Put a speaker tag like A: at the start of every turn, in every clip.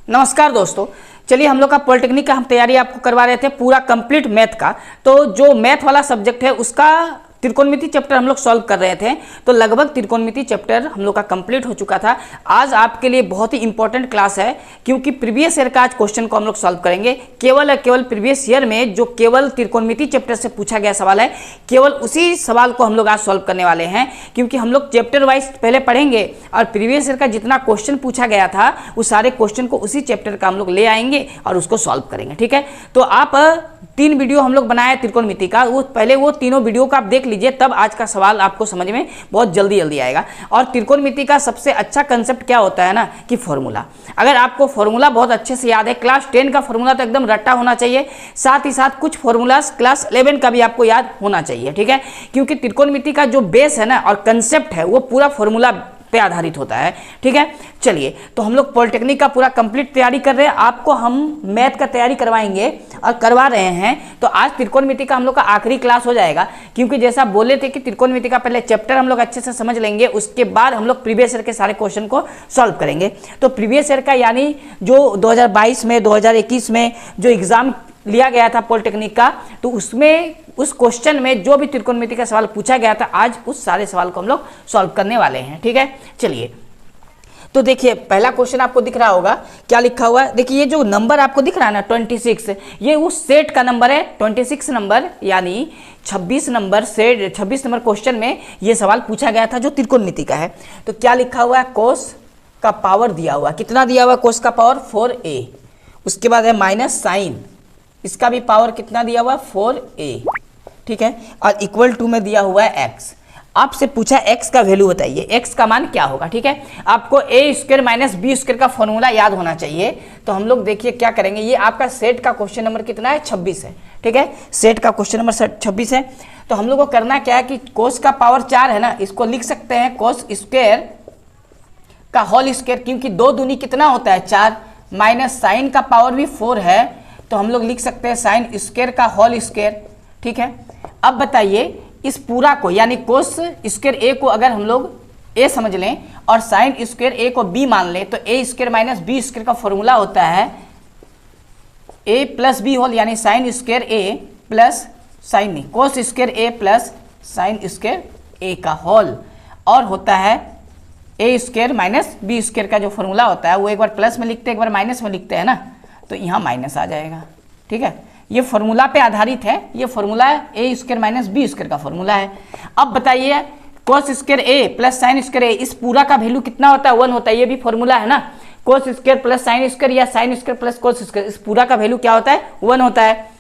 A: नमस्कार दोस्तों, चलिए हम लोग का पॉलिटेक्निक का हम तैयारी आपको करवा रहे थे पूरा कंप्लीट मैथ का। तो जो मैथ वाला सब्जेक्ट है उसका त्रिकोणमिति चैप्टर हम लोग सॉल्व कर रहे थे। तो लगभग त्रिकोणमिति चैप्टर हम लोग का कंप्लीट हो चुका था। आज आपके लिए बहुत ही इंपॉर्टेंट क्लास है क्योंकि प्रीवियस ईयर का आज क्वेश्चन को हम लोग सॉल्व करेंगे। केवल प्रीवियस ईयर में जो केवल त्रिकोणमिति चैप्टर से पूछा गया सवाल है, केवल उसी सवाल को हम लोग आज सॉल्व करने वाले हैं। क्योंकि हम लोग चैप्टर वाइज पहले पढ़ेंगे और प्रीवियस ईयर का जितना क्वेश्चन पूछा गया था उस सारे क्वेश्चन को उसी चैप्टर का हम लोग ले आएंगे और उसको सॉल्व करेंगे। ठीक है, तो आप 3 वीडियो हम लोग बनाए त्रिकोणमिति का, वो तीनों वीडियो का आप देख लीजिए, तब आज का सवाल आपको समझ में बहुत जल्दी आएगा। और त्रिकोणमिति का सबसे अच्छा कंसेप्ट क्या होता है ना कि फॉर्मूला। अगर आपको फॉर्मूला बहुत अच्छे से याद है, क्लास 10 का फॉर्मूला तो एकदम रट्टा होना चाहिए, साथ ही साथ कुछ फॉर्मूलाज क्लास 11 का भी आपको याद होना चाहिए। ठीक है, क्योंकि त्रिकोणमिति का जो बेस है ना और कंसेप्ट है वो पूरा फॉर्मूला पे आधारित होता है। ठीक है, चलिए तो हम लोग पॉलिटेक्निक का पूरा कंप्लीट तैयारी कर रहे हैं, आपको हम मैथ का तैयारी करवाएंगे और करवा रहे हैं। तो आज त्रिकोणमिति का हम लोग का आखिरी क्लास हो जाएगा, क्योंकि जैसा बोले थे कि त्रिकोणमिति का पहले चैप्टर हम लोग अच्छे से समझ लेंगे, उसके बाद हम लोग प्रीवियस ईयर के सारे क्वेश्चन को सॉल्व करेंगे। तो प्रीवियस ईयर का यानी जो 2022 में 2021 में जो एग्जाम लिया गया था पॉलिटेक्निक का, तो उसमें उस क्वेश्चन में जो भी त्रिकोणमिति का सवाल पूछा गया था, आज उस सारे सवाल को हम लोग सॉल्व करने वाले हैं। ठीक है, चलिए तो देखिए पहला क्वेश्चन आपको दिख रहा होगा, क्या लिखा हुआ है। देखिए ये जो नंबर आपको दिख रहा है ना 26, ये उस सेट का नंबर है। 26 नंबर यानी 26 नंबर सेट, 26 नंबर क्वेश्चन में ये सवाल पूछा गया था जो त्रिकोणमिति का है। तो क्या लिखा हुआ है, कोस का पावर दिया हुआ, कितना दिया हुआ, कोस का पावर 4a। उसके बाद है माइनस साइन, इसका भी पावर कितना दिया हुआ, 4a। ठीक है, और इक्वल टू में दिया हुआ है x। आपसे पूछा x का वैल्यू बताइए, x का मान क्या होगा। ठीक है, आपको a square minus b square का फॉर्मूला याद होना चाहिए। तो हम लोग देखिए क्या करेंगे, ये आपका सेट का क्वेश्चन नंबर कितना है, 26 है। ठीक है, सेट का क्वेश्चन नंबर 26 है। तो हम लोग को करना क्या है कि कोस का पावर 4 है ना, इसको लिख सकते हैं कोस स्क्वायर का होल स्क्वायर, क्योंकि 2 दूनी कितना होता है 4, माइनस साइन का पावर भी 4 है, तो हम लोग लिख सकते हैं साइन स्क्वायर का होल स्क्वायर। ठीक है, अब बताइए इस पूरा को यानी कोस स्क्वायर ए को अगर हम लोग ए समझ लें और साइन स्क्वायर ए को बी मान लें, तो ए स्क्वायर माइनस बी स्क्वायर का फॉर्मूला होता है ए प्लस बी होल, यानी साइन स्क्वायर ए प्लस साइन नहीं, कोस स्क्वायर ए प्लस साइन स्क्वायर ए का होल, और होता है ए स्क्वायर माइनस बी स्क्वायर का जो फॉर्मूला होता है वो एक बार प्लस में लिखते हैं, एक बार माइनस में लिखते हैं ना, तो यहाँ माइनस आ जाएगा। ठीक है, ये फॉर्मूला पे आधारित है, ये फॉर्मूला है ए स्क्वायर माइनस बी स्क्वायर का फॉर्मूला है। अब बताइए कोस स्क्वायर ए प्लस साइन स्क्वायर ए, इस पूरा का वैल्यू कितना होता है, 1 होता है। ये भी फॉर्मूला है ना, cos square plus sine square या sine square plus cos square, इस पूरा का वैल्यू क्या होता है, 1 होता है।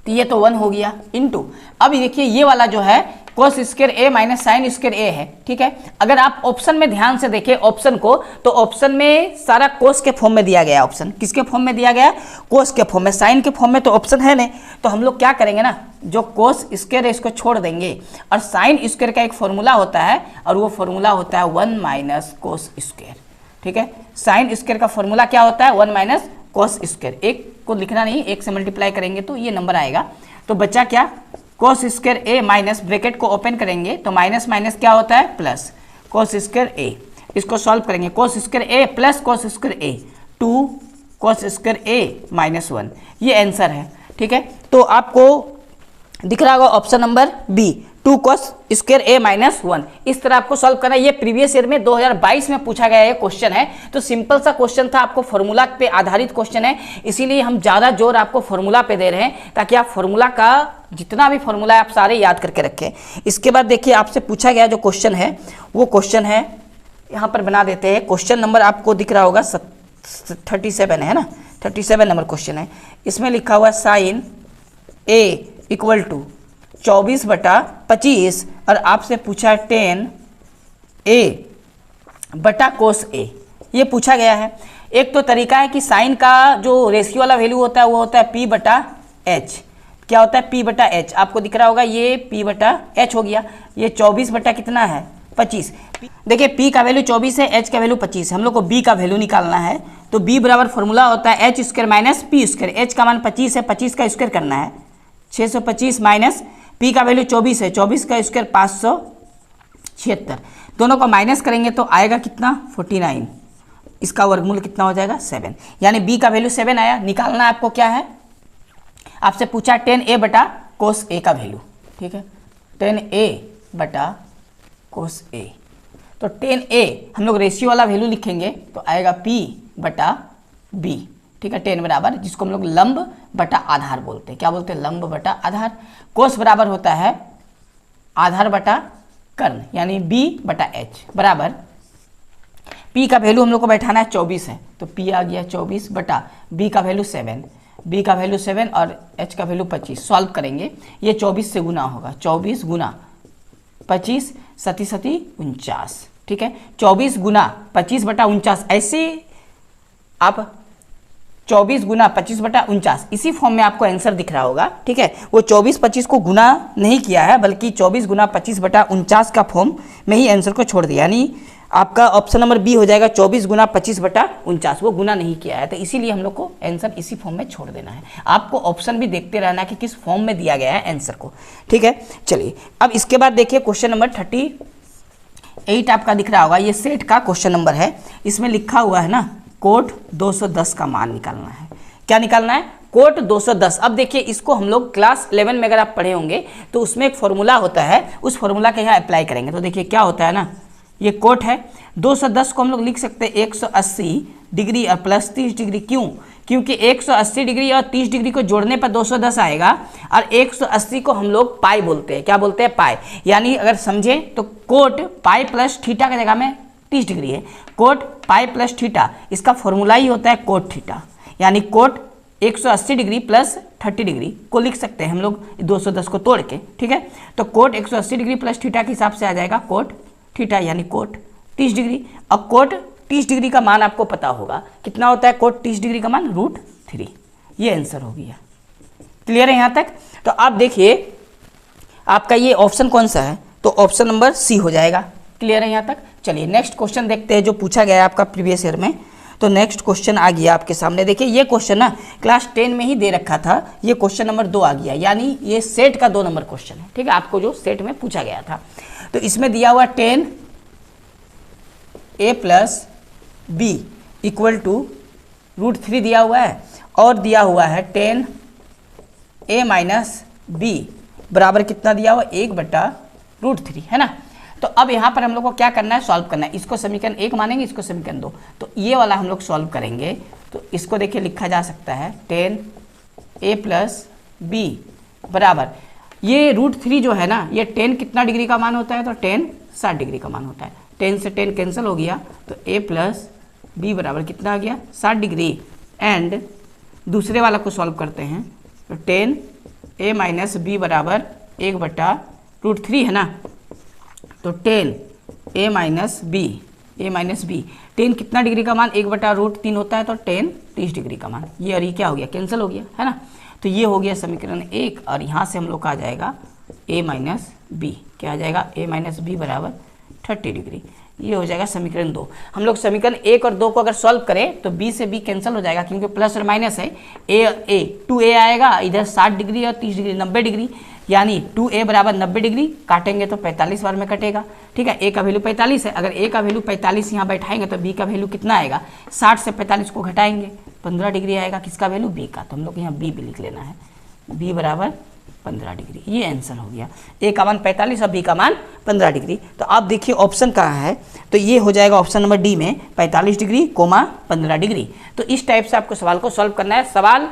A: तो ये तो 1 हो गया इनटू, अब देखिए ये वाला जो है कोस square A minus sine square ए है। ठीक है, अगर आप ऑप्शन में ध्यान से देखें ऑप्शन को, तो ऑप्शन में सारा कोस के फॉर्म में दिया गया है। ऑप्शन किसके फॉर्म में दिया गया, कोस के फॉर्म में, साइन के फॉर्म में तो ऑप्शन है नहीं। तो हम लोग क्या करेंगे ना, जो कोस स्क्वायर है इसको छोड़ देंगे, और साइन स्क्वायर का एक फॉर्मूला होता है और वो फॉर्मूला होता है 1 माइनस कोस स्क्वायर। ठीक है, साइन स्क्वायर का फॉर्मूला क्या होता है, 1 माइनस कोस स्क्वायर। एक को लिखना नहीं, एक से मल्टीप्लाई करेंगे तो ये नंबर आएगा। तो बच्चा क्या, कोस स्क्वायर ए माइनस, ब्रैकेट को ओपन करेंगे तो माइनस माइनस क्या होता है प्लस, कोस स्क्वायर ए। इसको सॉल्व करेंगे, कोस square A plus cos square A, 2 cos square A minus 1, ये आंसर है। ठीक है, तो आपको दिख रहा होगा option number B, 2 cos square A minus 1। इस तरह आपको सॉल्व करना है। ये प्रीवियस ईयर में 2022 में पूछा गया ये क्वेश्चन है, तो सिंपल सा क्वेश्चन था, आपको फॉर्मूला पे आधारित क्वेश्चन है, इसीलिए हम ज़्यादा जोर आपको फॉर्मूला पे दे रहे हैं, ताकि आप फॉर्मूला का जितना भी फॉर्मूला है आप सारे याद करके रखें। इसके बाद देखिए आपसे पूछा गया जो क्वेश्चन है, वो क्वेश्चन है, यहाँ पर बना देते हैं। क्वेश्चन नंबर आपको दिख रहा होगा 37 है ना, 37 नंबर क्वेश्चन है। इसमें लिखा हुआ साइन ए इक्वल टू 24/25, और आपसे पूछा 10a बटा कोस ए, ये पूछा गया है। एक तो तरीका है कि साइन का जो रेशियो वाला वैल्यू होता है वो होता है p/h। क्या होता है, p/h, आपको दिख रहा होगा ये p/h हो गया। ये 24 बटा कितना है 25। देखिए p का वैल्यू 24 है, h का वैल्यू 25 है, हम लोग को b का वैल्यू निकालना है। तो b बराबर फॉर्मूला होता है h square minus p square. h का मान 25 है, 25 का स्क्वायर करना है, 625 माइनस p का वैल्यू 24 है, 24 का स्क्वायर 576, दोनों को माइनस करेंगे तो आएगा कितना 49। इसका वर्गमूल कितना हो जाएगा 7, यानी b का वैल्यू 7 आया। निकालना है आपको क्या है, आपसे पूछा tan a बटा cos a का वैल्यू, ठीक है, tan a बटा cos a। तो tan a हम लोग रेशियो वाला वैल्यू लिखेंगे तो आएगा p बटा b, ठीक है, tan बराबर जिसको हम लोग लंब बटा आधार बोलते हैं, क्या बोलते हैं, लंब बटा आधार। cos बराबर होता है आधार बटा कर्ण, यानी b बटा h बराबर p का वैल्यू हम लोग को बैठाना है 24 है, तो p आ गया 24 बटा b का वैल्यू 7, b का वैल्यू 7 और h का वैल्यू 25। सॉल्व करेंगे, ये 24 से गुना होगा, 24 गुना 25 सती 49, ठीक है, 24 गुना 25 बटा 49, ऐसे आप 24 गुना 25 बटा 49 इसी फॉर्म में आपको आंसर दिख रहा होगा, ठीक है। वो 24-25 को गुना नहीं किया है, बल्कि 24 गुना 25 बटा 49 का फॉर्म में ही आंसर को छोड़ दिया, यानी आपका ऑप्शन नंबर बी हो जाएगा 24 गुना 25 बटा 49, वो गुना नहीं किया है, तो इसीलिए हम लोग को आंसर इसी फॉर्म में छोड़ देना है। आपको ऑप्शन भी देखते रहना कि किस फॉर्म में दिया गया है आंसर को, ठीक है। चलिए अब इसके बाद देखिए क्वेश्चन नंबर 38 आपका दिख रहा होगा, ये सेट का क्वेश्चन नंबर है। इसमें लिखा हुआ है ना कोट 210 का मान निकालना है। क्या निकालना है, कोट 210। अब देखिए इसको हम लोग क्लास 11 में अगर आप पढ़े होंगे तो उसमें एक फॉर्मूला होता है, उस फॉर्मूला के यहाँ अप्लाई करेंगे। तो देखिए क्या होता है ना, ये कोट है 210 को हम लोग लिख सकते हैं 180 डिग्री और प्लस 30 डिग्री। क्यों, क्योंकि 180 डिग्री और 30 डिग्री को जोड़ने पर 210 आएगा, और 180 को हम लोग पाई बोलते हैं, क्या बोलते हैं, पाई। यानी अगर समझें तो कोट पाई प्लस थीटा की जगह में 30 डिग्री है, कोट पाई प्लस थीटा, इसका फॉर्मूला ही होता है कोट थीटा, यानी कोट 180 डिग्री प्लस 30 डिग्री को लिख सकते हैं हम लोग 210 को तोड़ के, ठीक है। तो कोट 180 डिग्री प्लस थीटा के हिसाब से आ जाएगा कोट थीटा, यानी कोट 30 डिग्री। अब कोट 30 डिग्री का मान आपको पता होगा, कितना होता है कोट 30 डिग्री का मान, √3। ये आंसर हो गया, क्लियर है यहाँ तक। तो आप देखिए आपका ये ऑप्शन कौन सा है, तो ऑप्शन नंबर सी हो जाएगा, क्लियर है यहाँ तक। चलिए नेक्स्ट क्वेश्चन देखते हैं जो पूछा गया है आपका प्रीवियस ईयर में। तो नेक्स्ट क्वेश्चन आ गया आपके सामने, देखिए ये क्वेश्चन ना क्लास 10 में ही दे रखा था, ये क्वेश्चन नंबर 2 आ गया, यानी ये सेट का 2 नंबर क्वेश्चन है, ठीक है, आपको जो सेट में पूछा गया था। तो इसमें दिया हुआ 10a plus b equal to √3 दिया हुआ है, और दिया हुआ है 10a माइनस b बराबर कितना दिया हुआ, 1/√3, है ना। तो अब यहाँ पर हम लोग को क्या करना है, सॉल्व करना है। इसको समीकरण 1 मानेंगे, इसको समीकरण 2, तो ये वाला हम लोग सॉल्व करेंगे। तो इसको देखिए लिखा जा सकता है 10a प्लस b बराबर, ये √3 जो है ना, ये 10 कितना डिग्री का मान होता है, तो 10 60 डिग्री का मान होता है। 10 से 10 कैंसिल हो गया, तो a प्लस b बराबर कितना आ गया, 60 डिग्री। एंड दूसरे वाला को सॉल्व करते हैं, तो 10a माइनस b बराबर 1/√3 है ना। तो 10a माइनस b 10 कितना डिग्री का मान, 1/√3 होता है, तो 10 30 डिग्री का मान। ये और ये क्या हो गया, कैंसिल हो गया, है ना। तो ये हो गया समीकरण 1, और यहाँ से हम लोग का आ जाएगा a माइनस b, क्या आ जाएगा, a माइनस b बराबर 30 डिग्री। ये हो जाएगा समीकरण 2। हम लोग समीकरण 1 और 2 को अगर सॉल्व करें तो b से b कैंसिल हो जाएगा, क्योंकि प्लस और माइनस है। a 2a आएगा, इधर 60 डिग्री और 30 डिग्री 90 डिग्री, यानी 2a बराबर 90 डिग्री, काटेंगे तो 45 बार में कटेगा, ठीक है। a का वैल्यू 45 है, अगर a का वैल्यू 45 यहाँ बैठाएंगे तो b का वैल्यू कितना आएगा, 60 से 45 को घटाएंगे 15 डिग्री आएगा, किसका वैल्यू, b का। तो हम लोग यहाँ b भी लिख लेना है, b बराबर 15 डिग्री। ये आंसर हो गया, a का मान 45 और b का मान 15 डिग्री। तो आप देखिए ऑप्शन कहाँ है, तो ये हो जाएगा ऑप्शन नंबर डी में 45 डिग्री, 15 डिग्री। तो इस टाइप से आपको सवाल को सॉल्व करना है। सवाल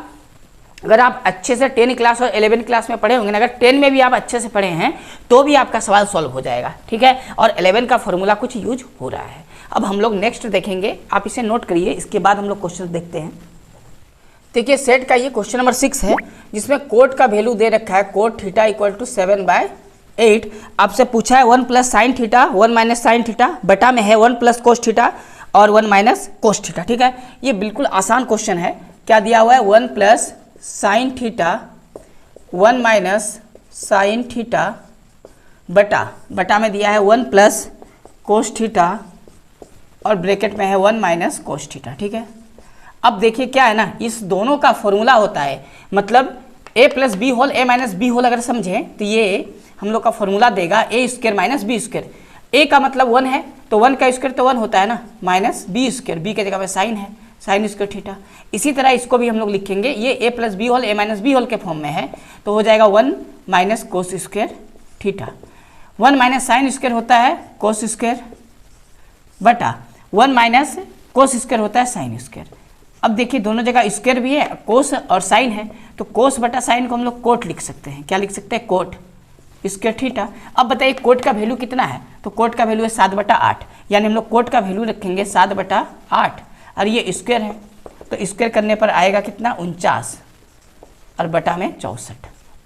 A: अगर आप अच्छे से 10 क्लास और 11 क्लास में पढ़े होंगे ना, अगर 10 में भी आप अच्छे से पढ़े हैं तो भी आपका सवाल सॉल्व हो जाएगा, ठीक है। और 11 का फॉर्मूला कुछ यूज हो रहा है। अब हम लोग नेक्स्ट देखेंगे, आप इसे नोट करिए, इसके बाद हम लोग क्वेश्चन देखते हैं। देखिए सेट का ये क्वेश्चन नंबर 6 है, जिसमें कोट का वैल्यू दे रखा है, कोट थीटा इक्वल टू 7/8। आपसे पूछा है 1 plus sine theta 1 minus sine theta, बटा में है 1 प्लस कोस थीटा और 1 माइनस कोस थीटा, ठीक है। ये बिल्कुल आसान क्वेश्चन है। क्या दिया हुआ है, 1 plus sine theta 1 minus sine theta बटा में दिया है 1 प्लस कोस थीटा और ब्रैकेट में है 1 माइनस कोस थीटा, ठीक है। अब देखिए क्या है ना, इस दोनों का फॉर्मूला होता है, मतलब a plus b whole a minus b whole, अगर समझें तो ये हम लोग का फॉर्मूला देगा a square minus b square. a का मतलब 1 है, तो 1 का स्क्वायर तो 1 होता है ना, माइनस बी स्क्वायर, बी के जगह पे साइन है, साइन स्क्वायर थीटा। इसी तरह इसको भी हम लोग लिखेंगे, ये ए प्लस बी होल ए माइनस बी होल के फॉर्म में है, तो हो जाएगा 1 minus cos square theta. 1 minus sine square होता है कोस स्क्वायर बटा 1 माइनस कोस स्क्वायर होता है साइन स्क्वायर। अब देखिए दोनों जगह स्क्वायर भी है, कोस और साइन है, तो कोस बटा साइन को हम लोग कोट लिख सकते हैं। क्या लिख सकते हैं? Coat square theta. अब बताइए कोट का वैल्यू कितना है, तो कोट का वैल्यू है 7/8, यानी हम लोग कोट का वैल्यू रखेंगे 7/8 और ये स्क्वायर है, तो स्क्वायर करने पर आएगा कितना? 49 और बटा में 64,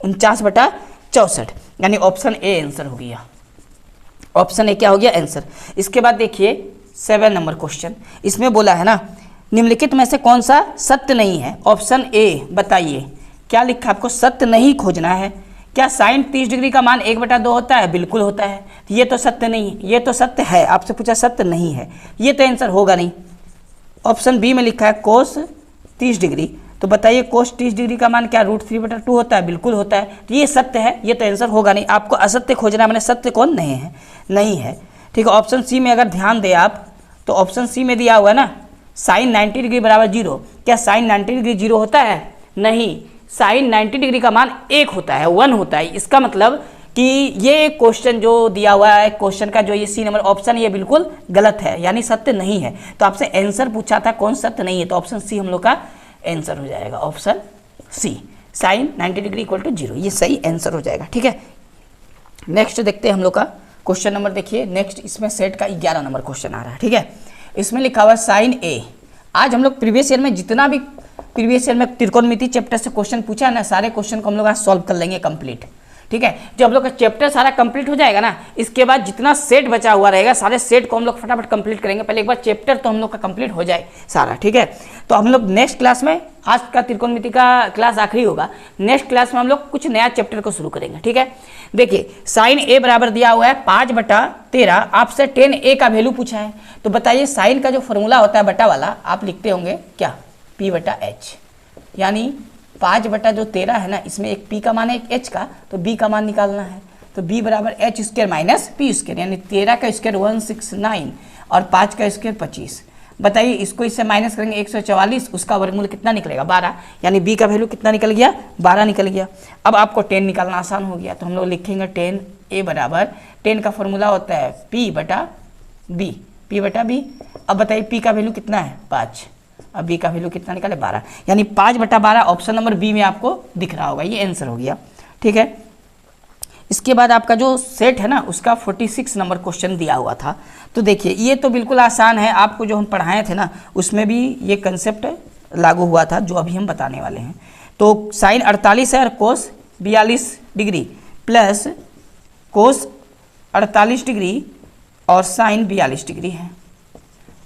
A: 49/64, यानी ऑप्शन ए आंसर हो गया। ऑप्शन ए क्या हो गया? आंसर। इसके बाद देखिए 7 नंबर क्वेश्चन, इसमें बोला है ना निम्नलिखित में से कौन सा सत्य नहीं है? ऑप्शन ए बताइए, क्या लिखा आपको? सत्य नहीं खोजना है। क्या साइन 30 डिग्री का मान 1/2 होता है? बिल्कुल होता है। ये तो सत्य नहीं है, ये तो सत्य है, आपसे पूछा सत्य नहीं है, ये तो आंसर होगा नहीं। ऑप्शन बी में लिखा है कोस 30 डिग्री, तो बताइए कोस 30 डिग्री का मान क्या √3/2 होता है? बिल्कुल होता है, तो ये सत्य है, ये तो आंसर होगा नहीं। आपको असत्य खोजना, मैंने सत्य कौन नहीं है। ठीक है, ऑप्शन सी में अगर ध्यान दें आप, तो ऑप्शन सी में दिया हुआ है ना साइन 90 डिग्री बराबर 0। क्या साइन 90 डिग्री 0 होता है? नहीं, साइन 90 डिग्री का मान 1 होता है, 1 होता है। इसका मतलब कि ये क्वेश्चन जो दिया हुआ है, क्वेश्चन का जो ये सी नंबर ऑप्शन, ये बिल्कुल गलत है, यानी सत्य नहीं है। तो आपसे आंसर पूछा था कौन सत्य नहीं है, तो ऑप्शन सी हम लोग का आंसर हो जाएगा। Option C, sine 90 degree equal to 0, ये सही आंसर हो जाएगा। ठीक है, नेक्स्ट देखते हैं हम लोग का क्वेश्चन नंबर। देखिए नेक्स्ट इसमें सेट का 11 नंबर क्वेश्चन आ रहा है। ठीक है, इसमें लिखा हुआ है साइन ए। आज हम लोग प्रीवियस ईयर में जितना भी प्रीवियस ईयर में त्रिकोणमिति चैप्टर से क्वेश्चन पूछा है ना, सारे क्वेश्चन को हम लोग आज सॉल्व कर लेंगे कंप्लीट। ठीक है, जब हम लोग का चैप्टर सारा कंप्लीट हो जाएगा ना, इसके बाद जितना सेट बचा हुआ रहेगा सारे सेट को हम लोग फटाफट कंप्लीट करेंगे। पहले एक बार चैप्टर तो हम लोग का कंप्लीट हो जाए सारा। ठीक है, तो हम लोग नेक्स्ट क्लास में, आज का त्रिकोणमिति का क्लास आखिरी होगा, नेक्स्ट क्लास में हम लोग कुछ नया चैप्टर को शुरू करेंगे। ठीक है, देखिए साइन ए बराबर दिया हुआ है 5/13, आपसे tan a का वैल्यू पूछा है, तो बताइए साइन का जो फॉर्मूला होता है बटा वाला, आप लिखते होंगे क्या? p/h, यानी 5/13 है ना, इसमें एक p का मान है एक h का, तो b का मान निकालना है। तो b बराबर h square minus p square, यानी 13 का स्क्वायर 169 और 5 का स्क्वायर 25। बताइए इसको इससे माइनस करेंगे 144, उसका वर्गमूल कितना निकलेगा? 12, यानी b का वैल्यू कितना निकल गया? 12 निकल गया। अब आपको tan निकालना आसान हो गया, तो हम लोग लिखेंगे tan a बराबर, tan का फॉर्मूला होता है p/b, p/b। अब बताइए p का वैल्यू कितना है? 5, अब b का वैल्यू कितना निकाले? 12, यानी 5/12 ऑप्शन नंबर बी में आपको दिख रहा होगा, ये आंसर हो गया। ठीक है, इसके बाद आपका जो सेट है ना, उसका 46 नंबर क्वेश्चन दिया हुआ था। तो देखिए ये तो बिल्कुल आसान है, आपको जो हम पढ़ाए थे ना उसमें भी ये कंसेप्ट लागू हुआ था जो अभी हम बताने वाले हैं। तो साइन 48 है और कोस 42 डिग्री प्लस कोस 48 डिग्री और साइन 42 डिग्री है।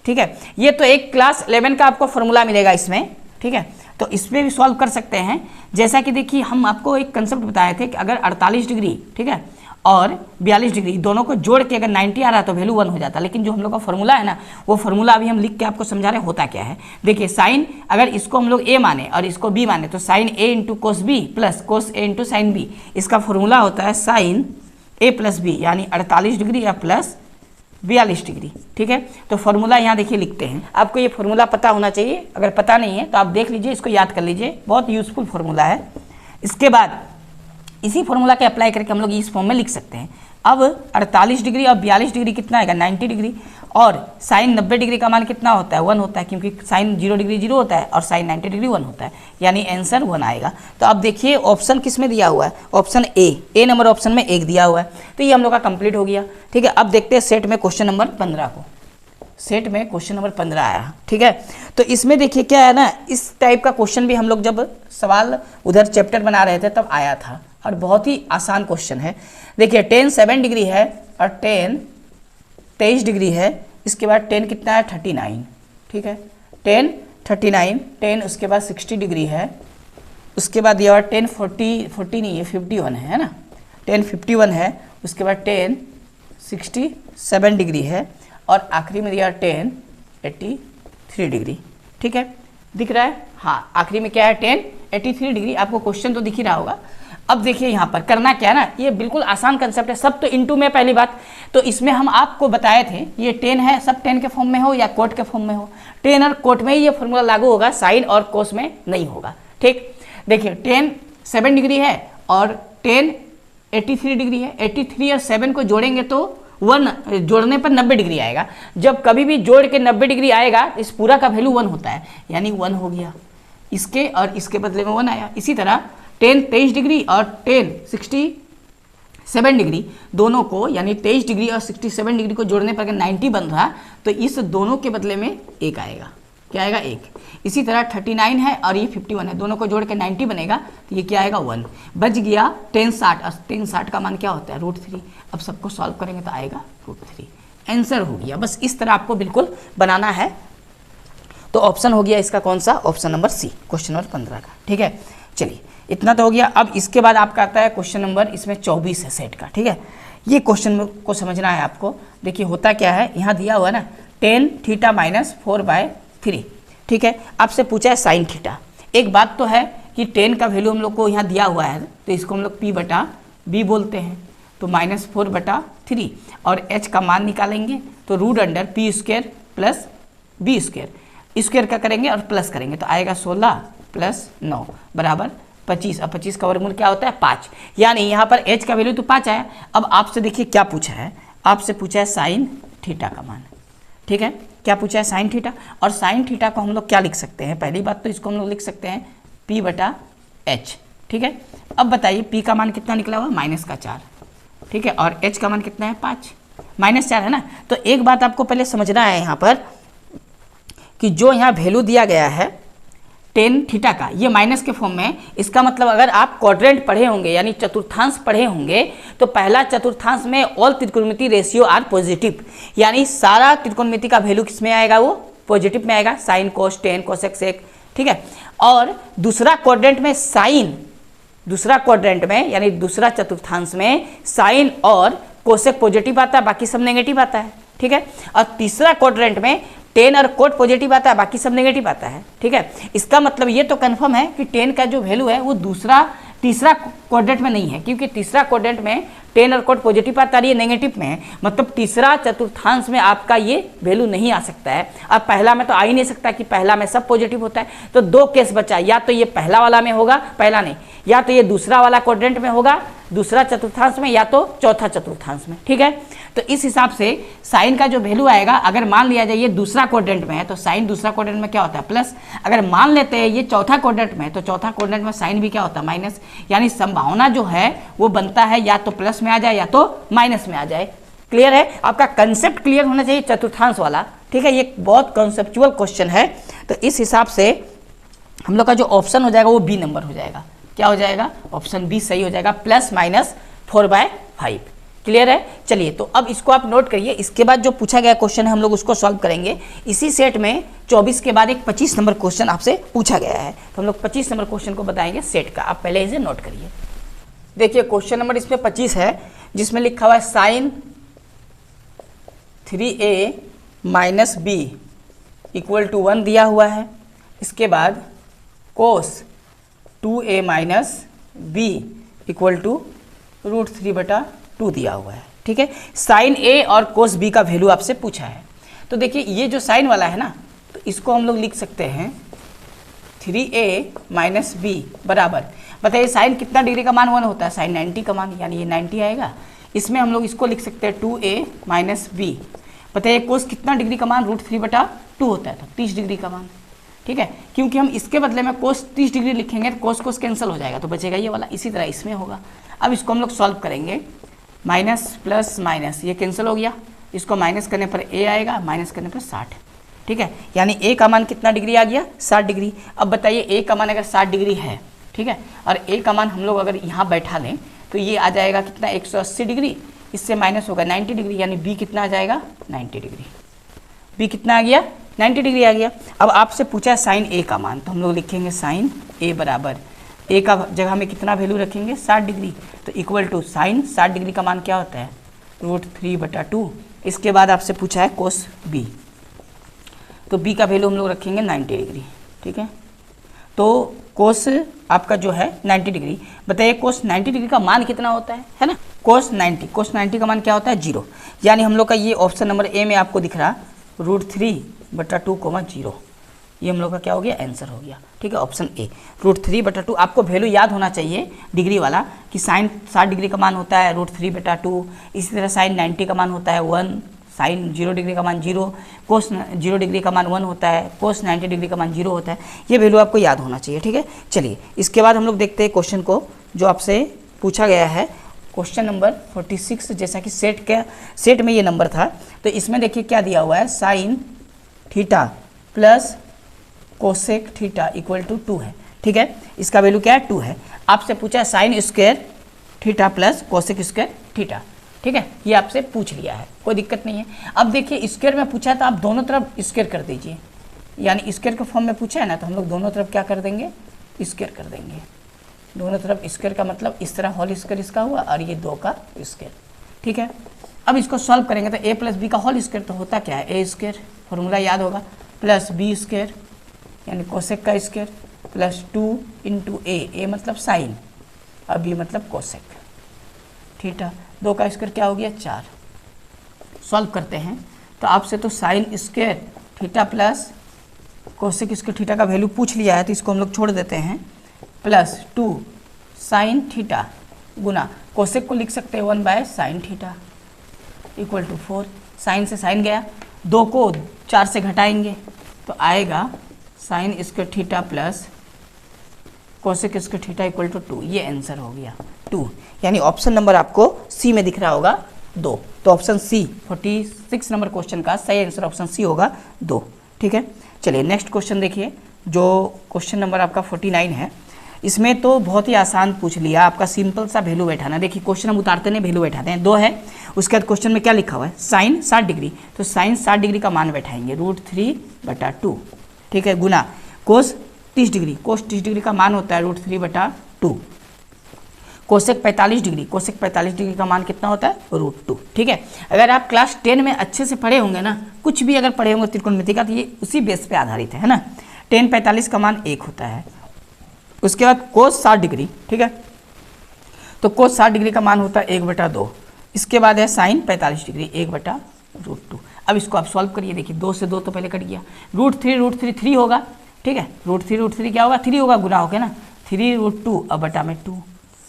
A: ठीक है, ये तो एक क्लास 11 का आपको फॉर्मूला मिलेगा इसमें। ठीक है, तो इसमें भी सॉल्व कर सकते हैं। जैसा कि देखिए हम आपको एक कंसेप्ट बताए थे कि अगर 48 डिग्री, ठीक है, और 42 डिग्री दोनों को जोड़ के अगर 90 आ रहा है तो वैल्यू 1 हो जाता है। लेकिन जो हम लोग का फॉर्मूला है ना, वो फॉर्मूला अभी हम लिख के आपको समझा रहे होता क्या है। देखिए साइन, अगर इसको हम लोग a माने और इसको b माने, तो sine a into cos b plus cos a into sine b, इसका फॉर्मूला होता है साइन a प्लस बी, यानी 48 डिग्री या प्लस 42 डिग्री। ठीक है, तो फॉर्मूला यहाँ देखिए लिखते हैं। आपको ये फॉर्मूला पता होना चाहिए, अगर पता नहीं है तो आप देख लीजिए, इसको याद कर लीजिए, बहुत यूजफुल फॉर्मूला है। इसके बाद इसी फॉर्मूला के अप्लाई करके हम लोग इस फॉर्म में लिख सकते हैं। अब 48 डिग्री और 42 डिग्री कितना आएगा? 90 डिग्री। और साइन 90 डिग्री का मान कितना होता है? 1 होता है, क्योंकि साइन 0 डिग्री 0 होता है और साइन 90 डिग्री 1 होता है, यानी आंसर 1 आएगा। तो अब देखिए ऑप्शन किस में दिया हुआ है? ऑप्शन ए नंबर ऑप्शन में 1 दिया हुआ है, तो ये हम लोग का कंप्लीट हो गया। ठीक है, अब देखते हैं सेट में क्वेश्चन नंबर 15 को। सेट में क्वेश्चन नंबर 15 आया। ठीक है, तो इसमें देखिए क्या है ना, इस टाइप का क्वेश्चन भी हम लोग जब सवाल उधर चैप्टर बना रहे थे तब आया था, और बहुत ही आसान क्वेश्चन है। देखिए tan 7 डिग्री है और tan 23 डिग्री है, इसके बाद tan कितना है? 39। ठीक है, tan 39, tan उसके बाद 60 डिग्री है, उसके बाद ये और tan 40 नहीं है, 51 है ना, tan 51 है, उसके बाद tan 67 डिग्री है, और आखिरी में दिया tan 83 डिग्री। ठीक है, दिख रहा है? हाँ, आखिरी में क्या है? tan 83 degree. आपको क्वेश्चन तो दिख ही रहा होगा। अब देखिए यहाँ पर करना क्या है ना, ये बिल्कुल आसान कंसेप्ट है, सब तो इनटू में पहली बात। तो इसमें हम आपको बताए थे ये टेन है, सब टेन के फॉर्म में हो या कोट के फॉर्म में हो, टेन और कोट में ही ये फॉर्मूला लागू होगा, साइन और कोस में नहीं होगा। ठीक, देखिए टेन 7 डिग्री है और टेन 83 डिग्री है। 83 और 7 को जोड़ेंगे तो 1 जोड़ने पर 90 डिग्री आएगा। जब कभी भी जोड़ के 90 डिग्री आएगा इस पूरा का वैल्यू 1 होता है, यानी 1 हो गया, इसके और इसके बदले में 1 आया। इसी तरह टेन 23 डिग्री और टेन 67 डिग्री, दोनों को यानी 23 डिग्री और 67 डिग्री को जोड़ने पर अगर 90 बन रहा तो इस दोनों के बदले में 1 आएगा। क्या आएगा? 1। इसी तरह 39 है और ये 51 है, दोनों को जोड़ के 90 बनेगा तो ये क्या आएगा? 1। बच गया 10 60 और 10 60 का मान क्या होता है? √3। अब सबको सॉल्व करेंगे तो आएगा √3। आंसर हो गया। बस इस तरह आपको बिल्कुल बनाना है। तो ऑप्शन हो गया इसका कौन सा? Option number C, question number 15 का। ठीक है, चलिए इतना तो हो गया। अब इसके बाद आपका आता है क्वेश्चन नंबर, इसमें 24 है सेट का। ठीक है, ये क्वेश्चन को समझना है आपको। देखिए होता क्या है, यहाँ दिया हुआ है ना tan θ - 4/3। ठीक है, आपसे पूछा है sin थीटा। एक बात तो है कि tan का वैल्यू हम लोग को यहाँ दिया हुआ है तो इसको हम लोग p/b बोलते हैं, तो -4/3 और h का मान निकालेंगे तो √p² + b²। स्क्वायर का करेंगे और प्लस करेंगे तो आएगा 16 + 9 बराबर 25। अब 25 का वर्गमूल क्या होता है? 5। यानी यहाँ पर h का वैल्यू तो 5 आया। अब आपसे देखिए क्या पूछा है, आपसे पूछा है sin थीटा का मान। ठीक है, क्या पूछा है? sin theta. और sin थीटा को हम लोग क्या लिख सकते हैं? पहली बात तो इसको हम लोग लिख सकते हैं p/h। ठीक है, अब बताइए p का मान कितना निकला हुआ? -4। ठीक है, और h का मान कितना है? 5। -4 है ना। तो एक बात आपको पहले समझना है यहाँ पर कि जो यहाँ वैल्यू दिया गया है tan थीटा का, ये माइनस के फॉर्म में है। इसका मतलब अगर आप क्वाड्रेंट पढ़े होंगे यानी चतुर्थांश पढ़े होंगे तो पहला चतुर्थांश में ऑल त्रिकोणमिति रेशियो आर पॉजिटिव, यानी सारा त्रिकोणमिति का वैल्यू किस में आएगा? वो पॉजिटिव में आएगा, sine cos tan cosec sec. ठीक है, और दूसरा क्वाड्रेंट में साइन, दूसरा क्वाड्रेंट में यानी दूसरा चतुर्थांश में साइन और कोसेक पॉजिटिव आता है, बाकी सब नेगेटिव आता है। ठीक है, और तीसरा क्वाड्रेंट में टेन और कोट पॉजिटिव आता है, बाकी सब नेगेटिव आता है। ठीक है, इसका मतलब ये तो कंफर्म है कि टेन का जो वैल्यू है वो तीसरा क्वाड्रेंट में नहीं है, क्योंकि तीसरा क्वाड्रेंट में टेन और कोट पॉजिटिव आता है, ये नेगेटिव में है। मतलब तीसरा चतुर्थांश में आपका ये वैल्यू नहीं आ सकता है। अब पहला में तो आ ही नहीं सकता कि पहला में सब पॉजिटिव होता है। तो 2 केस बचा, या तो ये पहला वाला में होगा, पहला नहीं, या तो ये दूसरा वाला क्वाड्रेंट में होगा, दूसरा चतुर्थांश में, या तो चौथा चतुर्थांश में। ठीक है, तो इस हिसाब से साइन का जो वैल्यू आएगा, अगर मान लिया जाए ये दूसरा क्वाड्रेंट में है तो साइन दूसरा क्वाड्रेंट में क्या होता है? प्लस। अगर मान लेते हैं ये चौथा क्वाड्रेंट में है तो चौथा क्वाड्रेंट में साइन भी क्या होता है? माइनस। यानी संभावना जो है वो बनता है या तो प्लस में आ जाए या तो माइनस में आ जाए। क्लियर है? आपका कंसेप्ट क्लियर होना चाहिए चतुर्थांश वाला। ठीक है, ये बहुत कॉन्सेप्चुअल क्वेश्चन है। तो इस हिसाब से हम लोग का जो ऑप्शन हो जाएगा वो बी नंबर हो जाएगा। क्या हो जाएगा? ऑप्शन बी सही हो जाएगा, +-4/5। क्लियर है? चलिए, तो अब इसको आप नोट करिए। इसके बाद जो पूछा गया क्वेश्चन है हम लोग उसको सॉल्व करेंगे। इसी सेट में 24 के बाद एक 25 नंबर क्वेश्चन आपसे पूछा गया है, तो हम लोग 25 नंबर क्वेश्चन को बताएंगे सेट का। आप पहले इसे नोट करिए। देखिए क्वेश्चन नंबर इसमें 25 है, जिसमें लिखा हुआ है sin 3a - b = 1 दिया हुआ है। इसके बाद cos 2a - b = √3/2 दिया हुआ है। ठीक है, साइन a और कोस b का वैल्यू आपसे पूछा है। तो देखिए ये जो साइन वाला है ना, तो इसको हम लोग लिख सकते हैं 3a - b बराबर, बताइए साइन कितना डिग्री का मान 1 होता है? साइन 90 का मान, यानी ये 90 आएगा। इसमें हम लोग इसको लिख सकते हैं 2a - b। बताइए कोस कितना डिग्री का मान? √3/2 होता है, तो 30 डिग्री का मान। ठीक है, क्योंकि हम इसके बदले में कोस 30 डिग्री लिखेंगे तो कोस कैंसिल हो जाएगा, तो बचेगा ये वाला। इसी तरह इसमें होगा। अब इसको हम लोग सॉल्व करेंगे, माइनस प्लस माइनस ये कैंसिल हो गया, इसको माइनस करने पर a आएगा, माइनस करने पर 60। ठीक है, यानी a का मान कितना डिग्री आ गया? 60 डिग्री। अब बताइए a का मान अगर 60 डिग्री है, ठीक है, और a का मान हम लोग अगर यहाँ बैठा लें तो ये आ जाएगा कितना? 180 डिग्री। इससे माइनस होगा 90 डिग्री, यानी b कितना आ जाएगा? 90 डिग्री। b कितना आ गया? 90 डिग्री आ गया। अब आपसे पूछा है साइन a का मान, तो हम लोग लिखेंगे साइन a बराबर, a का जगह में कितना वैल्यू रखेंगे? 60 डिग्री, तो इक्वल टू साइन 60 डिग्री का मान क्या होता है? √3/2। इसके बाद आपसे पूछा है कोस b, तो b का वैल्यू हम लोग रखेंगे 90 डिग्री। ठीक है, तो कोस आपका जो है 90 डिग्री। बताइए कोस 90 डिग्री का मान कितना होता है ना? कोस 90 का मान क्या होता है? 0। यानी हम लोग का ये ऑप्शन नंबर ए में आपको दिख रहा √3/2, 0। ये हम लोग का क्या हो गया? आंसर हो गया। ठीक है, ऑप्शन ए √3/2। आपको वैल्यू याद होना चाहिए डिग्री वाला कि साइन 60 डिग्री का मान होता है √3/2, इसी तरह साइन 90 का मान होता है 1, साइन 0 डिग्री का मान 0, कोस 0 डिग्री का मान 1 होता है, कोस 90 डिग्री का मान 0 होता है। ये वैल्यू आपको याद होना चाहिए। ठीक है, चलिए इसके बाद हम लोग देखते हैं क्वेश्चन को जो आपसे पूछा गया है, क्वेश्चन नंबर 46। जैसा कि सेट में ये नंबर था, तो इसमें देखिए क्या दिया हुआ है, sine theta plus cosec theta equal to 2 है। ठीक है, इसका वैल्यू क्या है? 2 है। आपसे पूछा है sign square theta plus cosec square theta. ठीक है, ये आपसे पूछ लिया है, कोई दिक्कत नहीं है। अब देखिए स्क्वायर में पूछा है तो आप दोनों तरफ स्क्वायर कर दीजिए, यानी स्क्वायर के फॉर्म में पूछा है ना, तो हम लोग दोनों तरफ क्या कर देंगे? स्क्वायर कर देंगे। दोनों तरफ स्क्वायर का मतलब इस तरह होल स्क्वायर इसका हुआ और ये 2 का स्क्वायर। ठीक है, अब इसको सॉल्व करेंगे तो a + b का होल स्क्वायर तो होता क्या है? a स्क्वायर, फॉर्मूला याद होगा, प्लस b स्क्वायर यानी कोसेक का स्क्वायर प्लस 2 × a मतलब साइन और b मतलब कोसेक थीटा। 2 का स्क्वायर क्या हो गया? 4। सॉल्व करते हैं तो आपसे तो sign square theta plus cosec square theta का वैल्यू पूछ लिया है, तो इसको हम लोग छोड़ देते हैं, प्लस 2 साइन थीटा गुना कोसेक को लिख सकते हैं 1/sin theta equal to 4। Sine से साइन गया, 2 को 4 से घटाएंगे तो आएगा sine square theta plus cosec square theta equal to 2। ये आंसर हो गया 2, यानी ऑप्शन नंबर आपको सी में दिख रहा होगा 2। तो ऑप्शन सी 46 नंबर क्वेश्चन का सही आंसर ऑप्शन सी होगा 2। ठीक है, चलिए नेक्स्ट क्वेश्चन देखिए, जो क्वेश्चन नंबर आपका 49 है। इसमें तो बहुत ही आसान पूछ लिया, आपका सिंपल सा वैल्यू बैठाना। देखिए क्वेश्चन हम उतारते हैं, वैल्यू बैठाते हैं, 2 है। उसके बाद क्वेश्चन में क्या लिखा हुआ है? साइन 60 डिग्री, तो साइन 60 डिग्री का मान बैठाएंगे √3/2। ठीक है, गुना कोस 30 डिग्री, कोस 30 डिग्री का मान होता है √3/2। कोसेक 45 डिग्री, कोसेक 45 डिग्री का मान कितना होता है? √2। ठीक है, अगर आप क्लास 10 में अच्छे से पढ़े होंगे ना, कुछ भी अगर पढ़े होंगे त्रिकोणमिति का, तो ये उसी बेस पे आधारित है ना। 10 45 का मान 1 होता है। उसके बाद कोस 60 डिग्री, ठीक है, तो कोस 60 डिग्री का मान होता है 1/2। इसके बाद है साइन 45 डिग्री 1/√2। अब इसको आप सॉल्व करिए, देखिए 2 से 2 तो पहले कट गया, √3 3 होगा। ठीक है, √3 क्या होगा? 3 होगा, गुना होगा ना, 3√2 अब बटा में 2।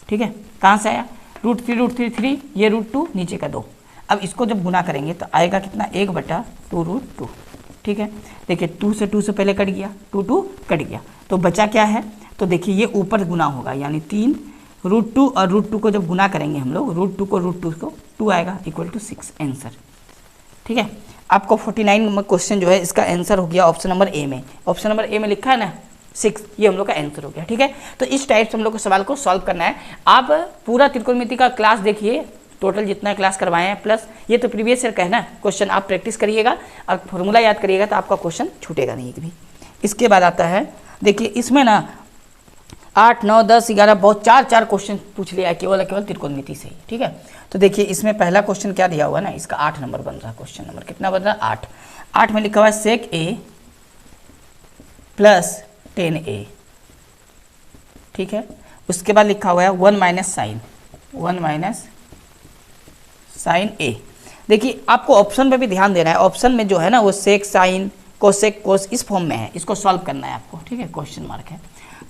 A: ठीक है, कहाँ से आया? √3 3, ये √2 नीचे का 2। अब इसको जब गुना करेंगे तो आएगा कितना? 1/2√2। ठीक है, देखिए 2 से 2 से पहले कट गया, 2 कट गया, तो बचा क्या है? तो देखिए ये ऊपर गुना होगा, यानी 3 √2 और √2 को जब गुना करेंगे हम लोग, √2 को 2 आएगा इक्वल टू 6 आंसर। ठीक है, आपको 49 नंबर क्वेश्चन जो है इसका आंसर हो गया ऑप्शन नंबर ए में। ऑप्शन नंबर ए में लिखा है ना 6, ये हम लोग का आंसर हो गया। ठीक है, तो इस टाइप से हम लोग को सवाल को सॉल्व करना है। आप पूरा त्रिकोणमिति का क्लास देखिए, टोटल जितना क्लास करवाए हैं, प्लस ये तो प्रीवियस ईयर का है ना क्वेश्चन, आप प्रैक्टिस करिएगा और फॉर्मूला याद करिएगा तो आपका क्वेश्चन छूटेगा नहीं कभी। इसके बाद आता है, देखिए इसमें ना 8 9 10 11 बहुत 4 क्वेश्चन पूछ लिया है केवल त्रिकोणमिति से ही। ठीक है, तो देखिए इसमें पहला क्वेश्चन क्या दिया हुआ है ना, इसका 8 नंबर बन रहा है। क्वेश्चन नंबर कितना बन रहा है? 8। 8 में लिखा हुआ है सेक a प्लस 10a। ठीक है, उसके बाद लिखा हुआ है 1 माइनस साइन a। देखिए आपको ऑप्शन पे भी ध्यान देना है, ऑप्शन में जो है ना वो सेक साइन कोसेक कोस इस फॉर्म में है, इसको सॉल्व करना है आपको। ठीक है, क्वेश्चन मार्क है,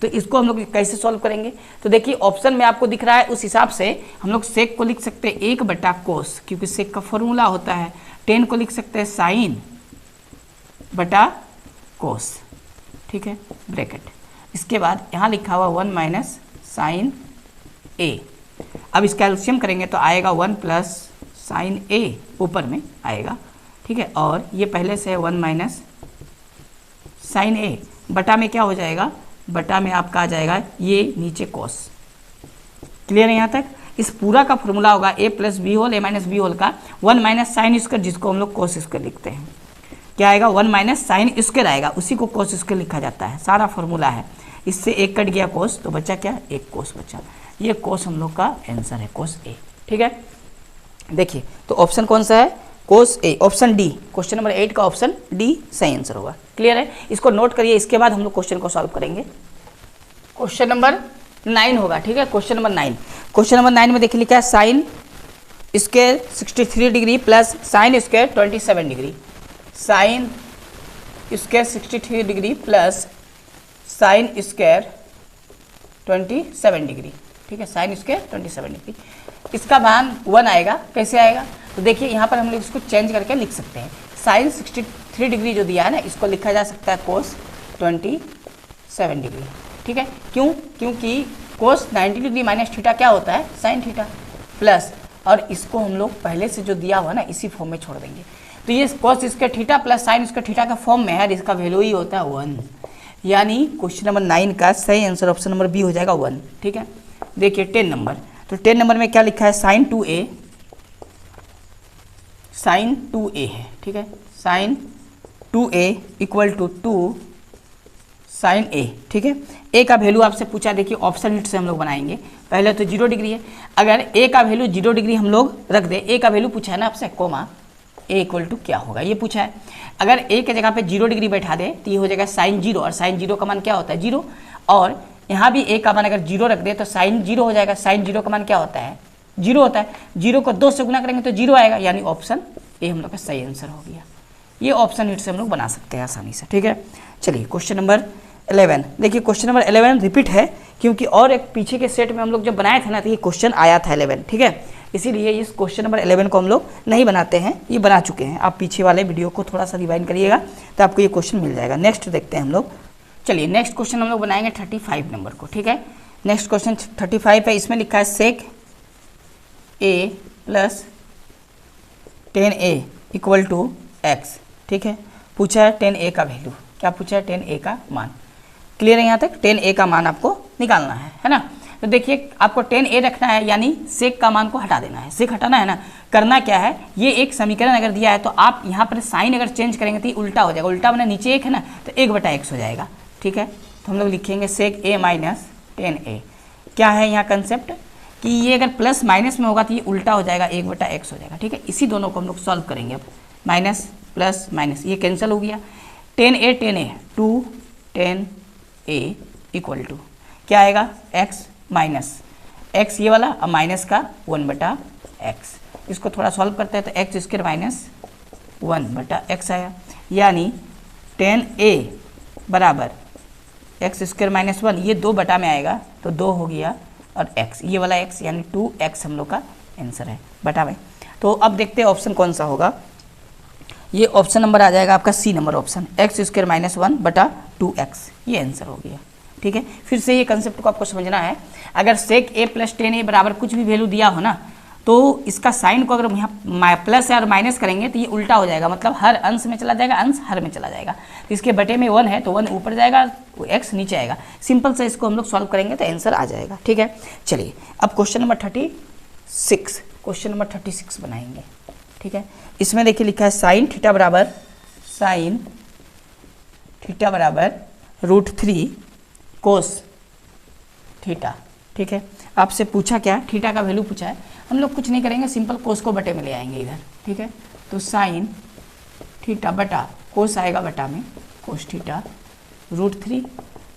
A: तो इसको हम लोग कैसे सॉल्व करेंगे? तो देखिए ऑप्शन में आपको दिख रहा है, उस हिसाब से हम लोग सेक को लिख सकते हैं 1/कोस, क्योंकि सेक का फॉर्मूला होता है। 10 को लिख सकते हैं साइन बटा कोस। ठीक है, ब्रैकेट। इसके बाद यहाँ लिखा हुआ 1 माइनस साइन ए। अब इसका एलसीएम करेंगे तो आएगा 1 प्लस साइन ए, ऊपर में आएगा। ठीक है, और ये पहले से है 1 माइनस साइन ए, बटा में क्या हो जाएगा? बटा में आपका आ जाएगा ये नीचे कॉस। क्लियर है यहाँ तक? इस पूरा का फॉर्मूला होगा a + b whole a - b whole का 1 माइनस साइन स्क्वायर, जिसको हम लोग कोस स्क्वायर लिखते हैं। क्या आएगा? 1 माइनस साइन स्क्वायर आएगा, उसी को कोस स्क्वायर लिखा जाता है। सारा फॉर्मूला है, इससे एक कट गया कोस, तो बचा क्या? एक कोस बचा। ये कोस हम लोग का आंसर है, कोस ए। ठीक है, देखिए तो ऑप्शन कौन सा है? कोस ए, ऑप्शन डी। क्वेश्चन नंबर 8 का ऑप्शन डी सही आंसर होगा। क्लियर है? इसको नोट करिए, इसके बाद हम लोग क्वेश्चन को सॉल्व करेंगे। क्वेश्चन नंबर 9 होगा, ठीक है। क्वेश्चन नंबर 9, क्वेश्चन नंबर 9 में देखिए लिखा है sine square 63 degree plus sine square 27 degree, sine square 63 degree plus sine square 27 degree, ठीक है, साइन स्क्वायर 27 डिग्री। इसका मान 1 आएगा। कैसे आएगा? तो देखिए यहाँ पर हम लोग इसको चेंज करके लिख सकते हैं। साइन 63 डिग्री जो दिया है ना, इसको लिखा जा सकता है कोस 27 डिग्री, ठीक है। क्यों? क्योंकि कोस 90 डिग्री माइनस थीटा क्या होता है? साइन थीटा, प्लस और इसको हम लोग पहले से जो दिया हुआ ना इसी फॉर्म में छोड़ देंगे। तो ये कोस इसके थीटा प्लस साइन इसके थीटा का फॉर्म में है, इसका वैल्यू ही होता है 1। यानी क्वेश्चन नंबर 9 का सही आंसर ऑप्शन नंबर बी हो जाएगा 1, ठीक है। देखिए 10 नंबर, तो 10 नंबर में क्या लिखा है? साइन 2a, साइन 2a है, ठीक है, sine 2a equal to 2 sine a, ठीक है। a का वैल्यू आपसे पूछा, देखिए ऑप्शन हिट से हम लोग बनाएंगे। पहले तो 0 डिग्री है, अगर a का वैल्यू 0 डिग्री हम लोग रख दें, a का वैल्यू पूछा है ना आपसे, कोमा a इक्वल टू क्या होगा ये पूछा है। अगर a के जगह पे 0 डिग्री बैठा दे तो ये हो जाएगा साइन 0, और साइन 0 का मान क्या होता है? 0। और यहाँ भी a का मान अगर 0 रख दे तो साइन 0 हो जाएगा। साइन 0 का मान क्या होता है? 0 होता है। 0 को 2 से गुना करेंगे तो 0 आएगा, यानी ऑप्शन ए हम लोग का सही आंसर हो गया। ये ऑप्शन हिट से हम लोग बना सकते हैं आसानी से, ठीक है। चलिए क्वेश्चन नंबर 11, देखिए क्वेश्चन नंबर 11 रिपीट है, क्योंकि और एक पीछे के सेट में हम लोग जब बनाए थे ना तो ये क्वेश्चन आया था 11, ठीक है। इसीलिए इस क्वेश्चन नंबर 11 को हम लोग नहीं बनाते हैं, ये बना चुके हैं। आप पीछे वाले वीडियो को थोड़ा सा रिवाइंड करिएगा तो आपको ये क्वेश्चन मिल जाएगा। नेक्स्ट देखते हैं हम लोग। चलिए नेक्स्ट क्वेश्चन हम लोग बनाएंगे 35 नंबर को, ठीक है। नेक्स्ट क्वेश्चन 35 है, इसमें लिखा है sec a plus 10a equal to x, ठीक है। पूछा है 10a का वैल्यू, क्या पूछा है? 10a का मान। क्लियर है यहाँ तक? 10a का मान आपको निकालना है ना। तो देखिए आपको 10a रखना है, यानी सेक का मान को हटा देना है। सेक हटाना है ना, करना क्या है, ये एक समीकरण अगर दिया है तो आप यहाँ पर साइन अगर चेंज करेंगे तो ये उल्टा हो जाएगा। उल्टा बना नीचे 1 है ना, तो 1/x हो जाएगा, ठीक है। तो हम लोग लिखेंगे सेक a माइनस 10a। क्या है यहाँ कंसेप्ट कि ये अगर प्लस माइनस में होगा तो ये उल्टा हो जाएगा, 1/x हो जाएगा, ठीक है। इसी दोनों को हम लोग सॉल्व करेंगे अब। माइनस प्लस माइनस ये कैंसिल हो गया। 10a 2 10a इक्वल टू क्या आएगा? x माइनस x ये वाला, अब माइनस का 1/x। इसको थोड़ा सॉल्व करते हैं तो x स्क्वायर माइनस 1/x आया, यानी 10a बराबर x स्क्वायर माइनस 1, ये 2 में आएगा तो 2 हो गया, और x ये वाला x यानी 2x हम लोग का आंसर है बटा में। तो अब देखते हैं ऑप्शन कौन सा होगा। ये ऑप्शन नंबर आ जाएगा आपका C number option, x square minus 1/2x, ये आंसर हो गया, ठीक है। फिर से ये कंसेप्ट को आपको समझना है। अगर सेक a प्लस 10a बराबर कुछ भी वैल्यू दिया हो ना, तो इसका साइन को अगर यहाँ प्लस और माइनस करेंगे तो ये उल्टा हो जाएगा, मतलब हर अंश में चला जाएगा, अंश हर में चला जाएगा। तो इसके बटे में 1 है तो 1 ऊपर जाएगा, x नीचे आएगा। सिंपल से इसको हम लोग सॉल्व करेंगे तो आंसर आ जाएगा, ठीक है। चलिए अब क्वेश्चन नंबर 36, क्वेश्चन नंबर 36 बनाएंगे, ठीक है। इसमें देखिए लिखा है साइन थीटा बराबर √3 कोस थीटा, ठीक है। आपसे पूछा क्या? थीटा का वैल्यू पूछा है। हम लोग कुछ नहीं करेंगे, सिंपल कोस को बटे में ले आएंगे इधर, ठीक है। तो साइन थीटा बटा कोस आएगा बटा में, कोस थीटा √3,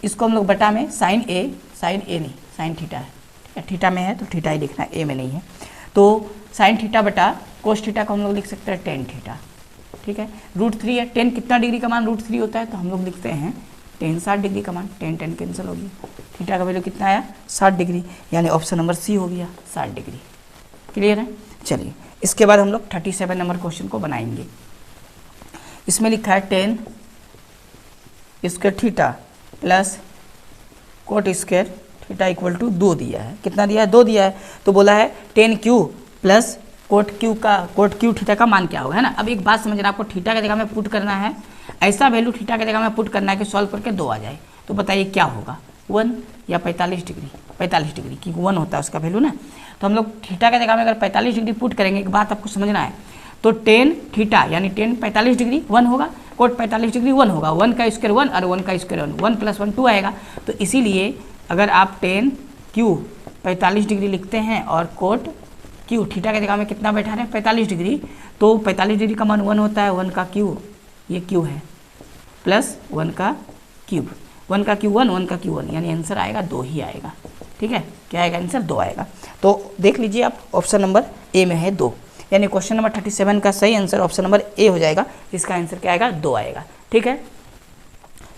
A: इसको हम लोग बटा में साइन a नहीं, साइन थीटा है, ठीक है। थीटा में है तो थीटा ही लिखना है, a में नहीं है। तो साइन थीटा बटा कोस थीटा को हम लोग लिख सकते हैं टेन थीटा, ठीक है। √3 है, 10 कितना डिग्री का मान √3 होता है, तो हम लोग लिखते हैं 10 60 डिग्री का मान। 10 कैंसिल हो गया, थीटा का वैल्यू कितना आया? 60 डिग्री, यानी ऑप्शन नंबर सी हो गया 60 डिग्री। क्लियर है? चलिए इसके बाद हम लोग 37 नंबर क्वेश्चन को बनाएंगे। इसमें लिखा है 10 square theta plus cot square theta equal to 2 दिया है। कितना दिया है? 2 दिया है। तो बोला है 10q plus coat Q theta का मान क्या होगा, है ना। अब एक बात समझना, आपको थीटा की जगह में पुट करना है, ऐसा वैल्यू थीटा की जगह में पुट करना है कि सॉल्व करके 2 आ जाए। तो बताइए क्या होगा, 1 या 45 डिग्री? 45 डिग्री, क्योंकि 1 होता है उसका वैल्यू ना। तो हम लोग थीटा की जगह में अगर 45 डिग्री पुट करेंगे, एक बात आपको समझना है, तो 10 थीटा यानी 10 45 डिग्री 1 होगा, कोट 45 डिग्री 1 होगा, 1 का स्क्वायर 1 और 1 का स्क्वायर 1, 1 + 1 2 आएगा। तो इसीलिए अगर आप 10q 45 डिग्री लिखते हैं और कोट क्यू थीटा की जगह में कितना बैठा रहे हैं? 45 डिग्री, तो 45 डिग्री का मान 1 होता है, 1 का क्यू, ये क्यू है, प्लस 1 का क्यूब, 1 का क्यू 1, 1 का क्यू 1, यानी आंसर आएगा 2 ही आएगा। ठीक है, क्या आएगा आंसर? 2 आएगा। तो देख लीजिए आप, ऑप्शन नंबर ए में है 2, यानी क्वेश्चन नंबर 37 का सही आंसर ऑप्शन नंबर ए हो जाएगा, जिसका आंसर क्या आएगा? 2 आएगा। ठीक है,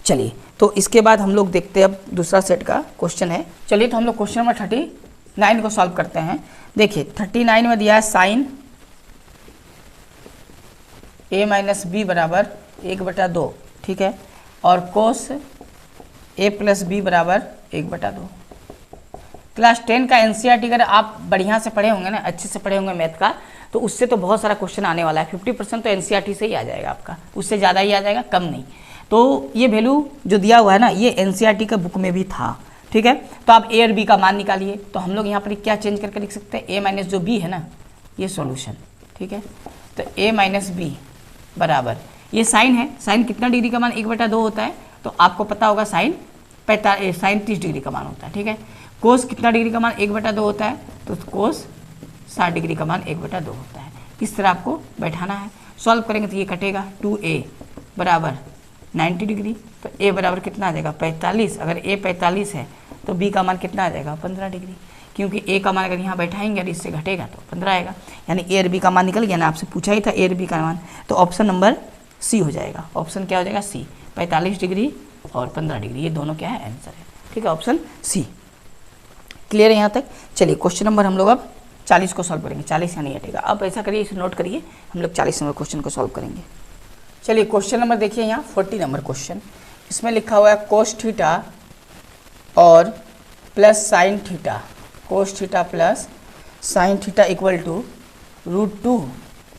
A: चलिए तो इसके बाद हम लोग देखते हैं अब दूसरा सेट का क्वेश्चन है। चलिए तो हम लोग क्वेश्चन नंबर 39 को सॉल्व करते हैं। देखिए 39 में दिया है साइन a माइनस बी बराबर 1/2, ठीक है, और कोस a प्लस बी बराबर 1/2। क्लास 10 का एनसीईआरटी अगर आप बढ़िया से पढ़े होंगे ना, अच्छे से पढ़े होंगे मैथ का, तो उससे तो बहुत सारा क्वेश्चन आने वाला है। 50% तो एनसीईआरटी से ही आ जाएगा आपका, उससे ज़्यादा ही आ जाएगा, कम नहीं। तो ये वैल्यू जो दिया हुआ है ना, ये एनसीईआरटी के बुक में भी था। ठीक है, तो आप ए और बी का मान निकालिए। तो हम लोग यहाँ पर क्या चेंज करके लिख सकते हैं? ए माइनस जो बी है ना, ये सॉल्यूशन। ठीक है, तो ए माइनस बी बराबर, ये साइन है, साइन कितना डिग्री का मान 1/2 होता है, तो आपको पता होगा साइन 30 डिग्री का मान होता है। ठीक है, कोस कितना डिग्री का मान 1/2 होता है, तो कोस 60 डिग्री का मान 1/2 होता है। इस तरह आपको बैठाना है, सॉल्व करेंगे तो ये कटेगा। 2a बराबर 90 डिग्री, तो a बराबर कितना आ जाएगा? 45। अगर a 45 है तो b का मान कितना आ जाएगा? 15 डिग्री, क्योंकि a का मान अगर यहाँ बैठाएंगे और इससे घटेगा तो 15 आएगा, यानी a और b का मान निकल गया ना। आपसे पूछा ही था a और b का मान, तो ऑप्शन नंबर सी हो जाएगा। ऑप्शन क्या हो जाएगा? सी। 45 डिग्री और 15 डिग्री, ये दोनों क्या है? आंसर है। ठीक है, ऑप्शन सी। क्लियर है यहाँ तक? चलिए क्वेश्चन नंबर हम लोग अब 40 को सॉल्व करेंगे। 40 यहाँ नहीं हटेगा। अब ऐसा करिए, इसे नोट करिए, हम लोग 40 नंबर क्वेश्चन को सॉल्व करेंगे। चलिए क्वेश्चन नंबर देखिए यहाँ 40 नंबर क्वेश्चन। इसमें लिखा हुआ है कोस थीटा और plus sine theta, cos theta plus sine theta equal to √2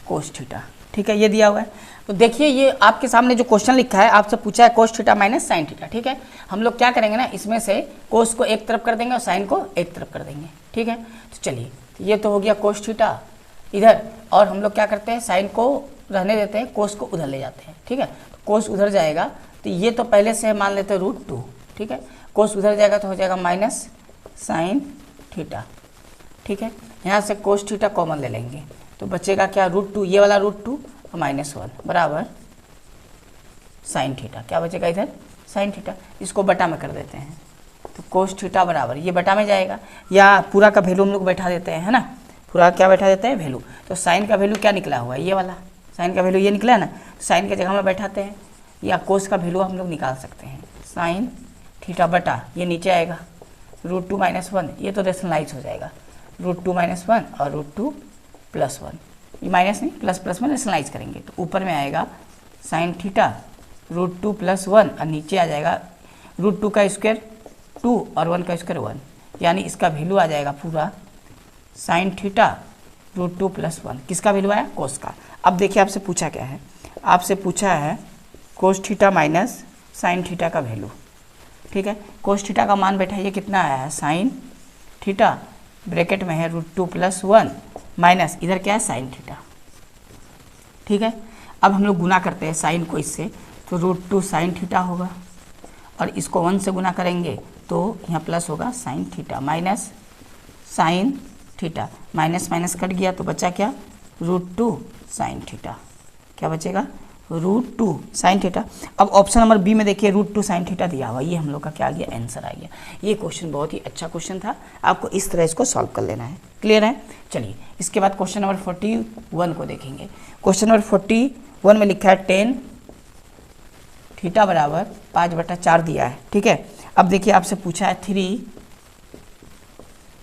A: cos theta. ठीक है, ये दिया हुआ है। तो देखिए ये आपके सामने जो क्वेश्चन लिखा है, आपसे पूछा है cos theta minus sine theta. ठीक है, हम लोग क्या करेंगे ना, इसमें से कोस को एक तरफ कर देंगे और साइन को एक तरफ कर देंगे। ठीक है, तो चलिए ये तो हो गया कोस थीटा इधर, और हम लोग क्या करते हैं, साइन को रहने देते हैं, कोस को उधर ले जाते हैं। ठीक है, तो कोस उधर जाएगा, तो ये तो पहले से मान लेते हैं √2। ठीक है, कोस उधर जाएगा तो हो जाएगा माइनस साइन थीटा। ठीक है, यहाँ से कोस थीटा कॉमन ले लेंगे, तो बचेगा क्या? √2, ये वाला √2 और -1 बराबर साइन थीटा। क्या बचेगा इधर? Sine theta. इसको बटा में कर देते हैं, तो कोस थीटा बराबर, ये बटा में जाएगा, या पूरा का वैल्यू हम लोग बैठा देते हैं, है ना, पूरा क्या बैठा देते हैं? वैल्यू। तो साइन का वैल्यू क्या निकला हुआ है? ये वाला साइन का वैल्यू ये निकला है ना, तो साइन की जगह में बैठाते हैं, या कोस का वैल्यू हम लोग निकाल सकते हैं। साइन थीटा बटा, ये नीचे आएगा √2 - 1, ये तो रेशनलाइज हो जाएगा, √2 - 1 और √2 + 1, ये माइनस नहीं प्लस में रेशनलाइज करेंगे, तो ऊपर में आएगा साइन थीटा √2 + 1, और नीचे आ जाएगा √2 का स्क्वायर 2 और 1 का स्क्वायर 1, यानी इसका वैल्यू आ जाएगा पूरा साइन थीटा √2 + 1। किसका वैल्यू आया? कोस का। अब देखिए आपसे पूछा क्या है, आपसे पूछा है cos theta minus sine theta का वैल्यू। ठीक है, कोस थीटा का मान बैठाइए, कितना आया है? साइन थीटा ब्रैकेट में है √2 + 1 माइनस इधर क्या है? Sine theta. ठीक है, अब हम लोग गुना करते हैं साइन को इससे, तो √2 साइन थीटा होगा, और इसको 1 से गुना करेंगे तो यहाँ प्लस होगा sine theta minus sine theta, minus minus cut गया तो बचा क्या? √2 साइन थीटा। क्या बचेगा? √2 साइन थीटा। अब ऑप्शन नंबर बी में देखिए √2 साइन थीटा दिया हुआ, ये हम लोग का क्या आ गया? आंसर आ गया। ये क्वेश्चन बहुत ही अच्छा क्वेश्चन था, आपको इस तरह इसको सॉल्व कर लेना है। क्लियर है? चलिए इसके बाद क्वेश्चन नंबर 41 को देखेंगे। क्वेश्चन नंबर 41 में लिखा है tan थीटा बराबर 5/4 दिया है। ठीक है, अब देखिए आपसे पूछा है 3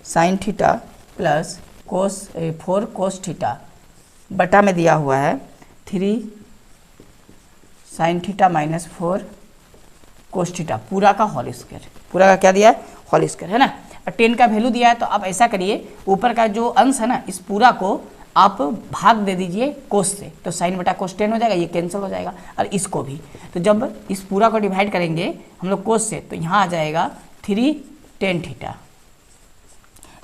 A: sign theta plus cos 4 cos theta बटा में दिया हुआ है 3 sine theta minus 4 cos theta, पूरा का होल स्क्वायर। पूरा का क्या दिया है? होल स्क्वायर, है ना। और 10 का वैल्यू दिया है, तो आप ऐसा करिए, ऊपर का जो अंश है ना, इस पूरा को आप भाग दे दीजिए कोस से, तो साइन बटा कोस 10 हो जाएगा, ये कैंसिल हो जाएगा, और इसको भी। तो जब इस पूरा को डिवाइड करेंगे हम लोग कोस से, तो यहाँ आ जाएगा 3 tan थीटा,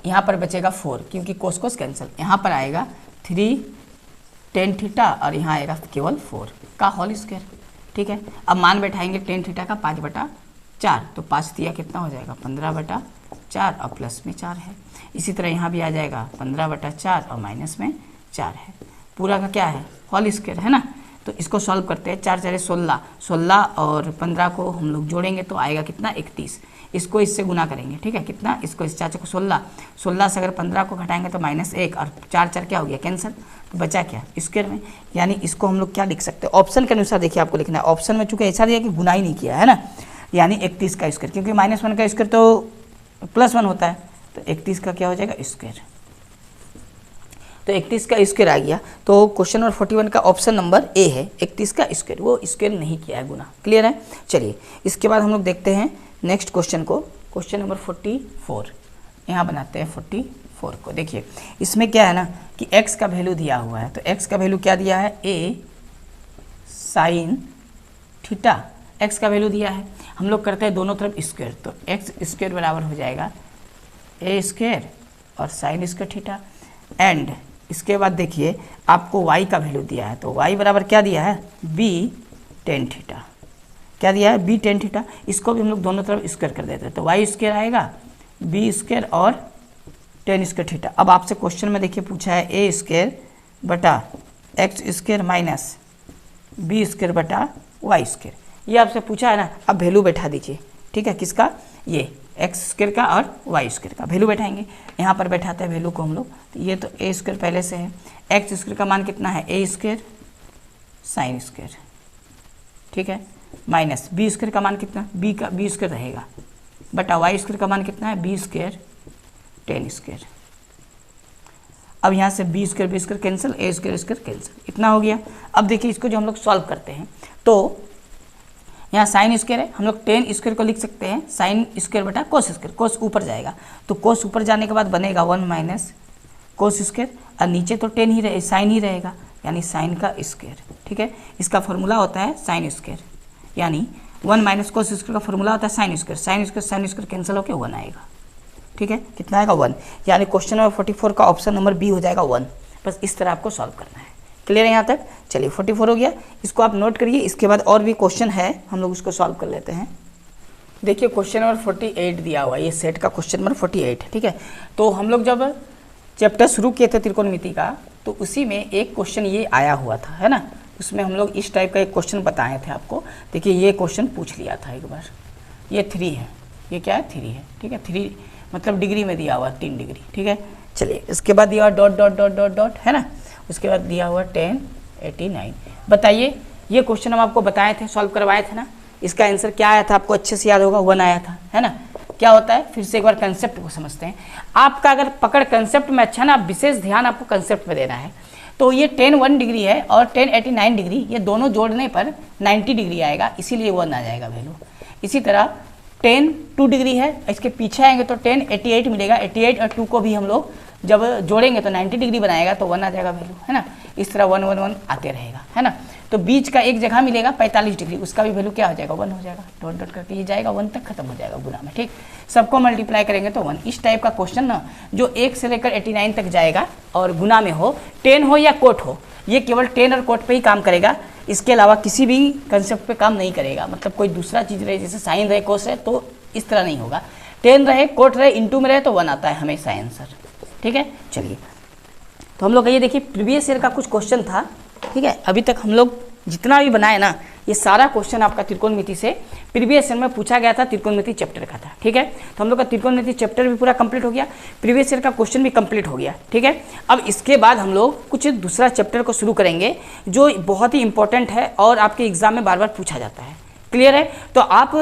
A: यहाँ पर बचेगा 4, क्योंकि कोस कोस कैंसिल, यहाँ पर आएगा 3 tan थीटा, और यहाँ आएगा केवल 4 का होल स्क्वायर। ठीक है, अब मान बैठाएंगे tan थीटा का 5/4, तो 5 दिया कितना हो जाएगा? 15/4, और प्लस में 4 है। इसी तरह यहाँ भी आ जाएगा 15/4 और माइनस में 4 है। पूरा का क्या है? होल स्क्वायर, है ना। तो इसको सॉल्व करते हैं। 4 4 16, 16 और 15 को हम लोग जोड़ेंगे तो आएगा कितना 31। इसको इससे गुना करेंगे, ठीक है, कितना, इसको इस 4 को 16, 16 से अगर 15 को घटाएंगे तो -1 और 4 4 क्या हो गया कैंसिल, तो बचा क्या स्क्वायर में। यानी इसको हम लोग क्या लिख सकते हैं, ऑप्शन के अनुसार देखिए आपको लिखना है। ऑप्शन में चूंकि ऐसा दिया कि गुना ही नहीं किया है ना, यानी 31 का स्क्वायर, क्योंकि -1 का स्क्वायर तो +1 होता है, तो 31 का क्या हो जाएगा स्क्वायर। तो 31 का स्क्वायर आ गया। तो क्वेश्चन नंबर 41 का ऑप्शन नंबर ए है 31 का स्क्वायर, वो स्क्वायर नहीं किया है गुना। क्लियर है। चलिए इसके बाद हम लोग देखते हैं नेक्स्ट क्वेश्चन को, क्वेश्चन नंबर 44। यहाँ बनाते हैं 44 को। देखिए इसमें क्या है ना कि x का वैल्यू दिया हुआ है, तो x का वैल्यू क्या दिया है, a sin थीटा, x का वैल्यू दिया है। हम लोग करते हैं दोनों तरफ स्क्वायर, तो x स्क्वायर बराबर हो जाएगा a स्क्वायर और साइन स्क्वायर थीटा। एंड इसके बाद देखिए आपको y का वैल्यू दिया है, तो y बराबर क्या दिया है, b tan थीटा। क्या दिया है, b tan थीटा। इसको भी हम लोग दोनों तरफ स्क्वायर कर देते हैं, तो y स्क्वायर आएगा b स्क्वायर और tan स्क्वायर थीटा। अब आपसे क्वेश्चन में देखिए पूछा है a स्क्वायर बटा x square minus b square बटा y स्क्वायर, ये आपसे पूछा है ना। अब वैल्यू बैठा दीजिए, ठीक है, किसका, ये एक्स स्क्वायर का और वाई स्क्वायर का वैल्यू बैठाएंगे। यहाँ पर बैठाते हैं वैल्यू को हम लोग, तो ये तो ए स्क्वायर पहले से है, एक्स स्क्वायर का मान कितना है ए स्क्वायर साइन स्क्वायर, ठीक है, माइनस बी स्क्वायर का मान कितना, बी स्क्वायर रहेगा, बटा वाई स्क्वायर का मान कितना है बी स्क्वायर tan स्क्वायर। अब यहाँ से बी स्क्वायर कैंसिल, ए स्क्वायर कैंसिल, इतना हो गया। अब देखिए इसको जो हम लोग सॉल्व करते हैं, तो यहाँ साइन स्क्वायर है, हम लोग tan स्क्वायर को लिख सकते हैं साइन स्क्वायर बटा कोस स्क्वायर, कोस ऊपर जाएगा, तो कोस ऊपर जाने के बाद बनेगा 1 माइनस कोस स्क्वायर, और नीचे तो tan ही रहे, साइन ही रहेगा, यानी साइन का स्क्वायर, ठीक है। इसका फॉर्मूला होता है साइन स्क्वायर, यानी 1 माइनस कोस स्क्वायर का फॉर्मूला होता है sine square, sine square cancel होकर 1 आएगा, ठीक है, कितना आएगा 1। यानी क्वेश्चन नंबर 44 का ऑप्शन नंबर बी हो जाएगा 1। बस इस तरह आपको सॉल्व करना है। क्लियर है यहाँ तक। चलिए 44 हो गया, इसको आप नोट करिए। इसके बाद और भी क्वेश्चन है, हम लोग उसको सॉल्व कर लेते हैं। देखिए क्वेश्चन नंबर 48 दिया हुआ है, ये सेट का क्वेश्चन नंबर 48, ठीक है। तो हम लोग जब चैप्टर शुरू किए थे त्रिकोणमिति का, तो उसी में एक क्वेश्चन ये आया हुआ था, है ना। उसमें हम लोग इस टाइप का एक क्वेश्चन बताए थे आपको। देखिए ये क्वेश्चन पूछ लिया था एक बार, ये 3 है, ये क्या है 3 है, ठीक है, 3 मतलब डिग्री में दिया हुआ 3 डिग्री, ठीक है। चलिए इसके बाद दिया हुआ dot dot dot dot dot, है ना। उसके बाद दिया हुआ 1089। बताइए ये क्वेश्चन हम आपको बताए थे, सॉल्व करवाए थे ना। इसका आंसर क्या आया था आपको अच्छे से याद होगा, 1 आया था, है ना। क्या होता है, फिर से एक बार कंसेप्ट को समझते हैं। आपका अगर पकड़ कंसेप्ट में अच्छा ना, विशेष ध्यान आपको कंसेप्ट में देना है। तो ये 10 डिग्री है और 1089 डिग्री, ये दोनों जोड़ने पर 90 डिग्री आएगा, इसीलिए 1 आ जाएगा वैल्यू। इसी तरह 10 2 डिग्री है, इसके पीछे आएंगे तो 1088 मिलेगा, 88 और 2 को भी हम लोग जब जोड़ेंगे तो 90 डिग्री बनाएगा, तो 1 आ जाएगा वैल्यू, है ना। इस तरह 1 1 1 आते रहेगा, है ना। तो बीच का एक जगह मिलेगा 45 डिग्री, उसका भी वैल्यू क्या हो जाएगा 1 हो जाएगा, डॉट डॉट करके ये जाएगा 1 तक खत्म हो जाएगा गुना में, ठीक। सबको मल्टीप्लाई करेंगे तो 1। इस टाइप का क्वेश्चन ना जो 1 से लेकर 89 तक जाएगा और गुना में हो, 10 हो या कोट हो, ये केवल 10 और कोट पे ही काम करेगा, इसके अलावा किसी भी कंसेप्ट पे काम नहीं करेगा। मतलब कोई दूसरा चीज़ रहे, जैसे साइन रहे कोस रहे, तो इस तरह नहीं होगा। 10 रहे कोट रहे इंटू में रहे तो 1 आता है हमेशा आंसर, ठीक है। चलिए तो हम लोग ये देखिए प्रीवियस ईयर का कुछ क्वेश्चन था, ठीक है। अभी तक हम लोग जितना भी बनाए ना, ये सारा क्वेश्चन आपका त्रिकोणमिति से प्रीवियस ईयर में पूछा गया था, त्रिकोणमिति चैप्टर का था, ठीक है। तो हम लोग का त्रिकोणमिति चैप्टर भी पूरा कंप्लीट हो गया, प्रीवियस ईयर का क्वेश्चन भी कंप्लीट हो गया, ठीक है। अब इसके बाद हम लोग कुछ दूसरा चैप्टर को शुरू करेंगे जो बहुत ही इंपॉर्टेंट है और आपके एग्जाम में बार बार पूछा जाता है। क्लियर है। तो आप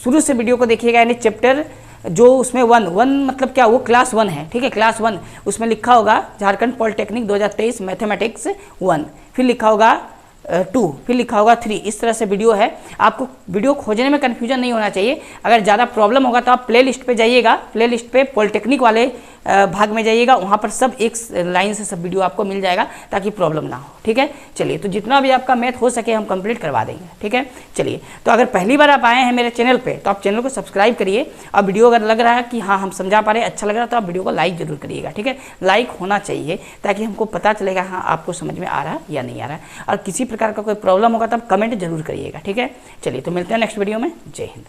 A: शुरू से वीडियो को देखिएगा, यानी चैप्टर जो उसमें 1 मतलब क्या, वो क्लास 1 है, ठीक है, क्लास 1। उसमें लिखा होगा झारखंड पॉलिटेक्निक 2023 मैथमेटिक्स 1, फिर लिखा होगा 2, फिर लिखा होगा 3। इस तरह से वीडियो है। आपको वीडियो खोजने में कन्फ्यूजन नहीं होना चाहिए। अगर ज़्यादा प्रॉब्लम होगा तो आप प्ले लिस्ट पर जाइएगा, प्ले लिस्ट पे पॉलिटेक्निक वाले भाग में जाइएगा, वहाँ पर सब एक लाइन से सब वीडियो आपको मिल जाएगा ताकि प्रॉब्लम ना हो, ठीक है। चलिए तो जितना भी आपका मैथ हो सके हम कंप्लीट करवा देंगे, ठीक है। चलिए तो अगर पहली बार आप आए हैं मेरे चैनल पे, तो आप चैनल को सब्सक्राइब करिए। और वीडियो अगर लग रहा है कि हाँ हम समझा पा रहे हैं, अच्छा लग रहा है, तो आप वीडियो को लाइक जरूर करिएगा, ठीक है। लाइक होना चाहिए ताकि हमको पता चलेगा हाँ आपको समझ में आ रहा है या नहीं आ रहा है। और किसी प्रकार का कोई प्रॉब्लम होगा तो आप कमेंट जरूर करिएगा, ठीक है। चलिए तो मिलते हैं नेक्स्ट वीडियो में। जय हिंद।